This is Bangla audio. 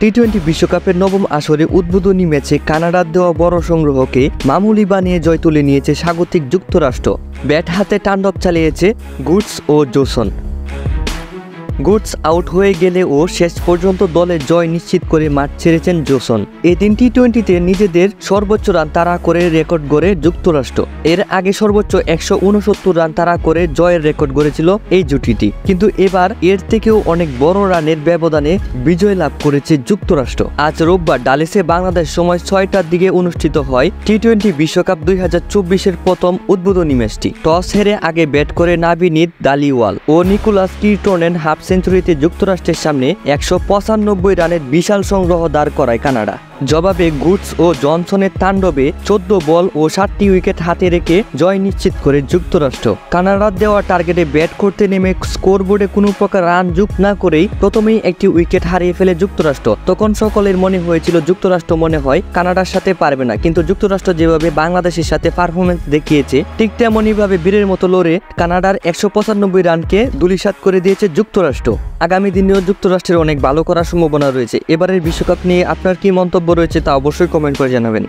টি-20 বিশ্বকাপের নবম আসরে উদ্বোধনী ম্যাচে কানাডার দেওয়া বড় সংগ্রহকে মামুলি বানিয়ে জয় তুলে নিয়েছে স্বাগতিক যুক্তরাষ্ট্র। ব্যাট হাতে তাণ্ডব চালিয়েছে গুডস ও জোসন। গুডস আউট হয়ে গেলেও শেষ পর্যন্ত দলের জয় নিশ্চিত করে মাঠ ছেড়েছেন জোসন। এদিন টি-20তে নিজেদের সর্বোচ্চ রান তাড়া করে রেকর্ড গড়ে যুক্তরাষ্ট্র। এর আগে সর্বোচ্চ 169 রান তাড়া করে জয়ের রেকর্ড গড়েছিল এই জুটিটি, কিন্তু এবার এর থেকেও অনেক বড় রানের ব্যবধানে বিজয় লাভ করেছে যুক্তরাষ্ট্র। আজ রোববার ডালেসে বাংলাদেশ সময় 6টার দিকে অনুষ্ঠিত হয় টি-20 বিশ্বকাপ 2024-এর প্রথম উদ্বোধনী ম্যাচটি। টস হেরে আগে ব্যাট করে নাভিনিদ দালিওয়াল ও নিকোলাস কির্টনের হাফ সেঞ্চুরিতে যুক্তরাষ্ট্রের সামনে 195 রানের বিশাল সংগ্রহ দাঁড় করায় কানাডা। জবাবে গুডস ও জনসনের তাণ্ডবে 14 বল ও 7টি উইকেট হাতে রেখে জয় নিশ্চিত করে যুক্তরাষ্ট্র। কানাডার দেওয়া টার্গেটে ব্যাট করতে নেমে স্কোরবোর্ডে কোনো প্রকার রান যোগ না করেই প্রথমেই একটি উইকেট হারিয়ে ফেলে যুক্তরাষ্ট্র। তখন সকলের মনে হয়েছিল যুক্তরাষ্ট্র মনে হয় কানাডার সাথে পারবে না, কিন্তু যুক্তরাষ্ট্র যেভাবে বাংলাদেশের সাথে পারফরমেন্স দেখিয়েছে ঠিক তেমনইভাবে বীরের মতো লড়ে কানাডার 195 রানকে ধূলিসাৎ করে দিয়েছে যুক্তরাষ্ট্র। আগামী দিনেও যুক্তরাষ্ট্রের অনেক ভালো করার সম্ভাবনা রয়েছে। এবারের বিশ্বকাপ নিয়ে আপনার কি মন্তব্য রয়েছে তা অবশ্যই কমেন্ট করে জানাবেন।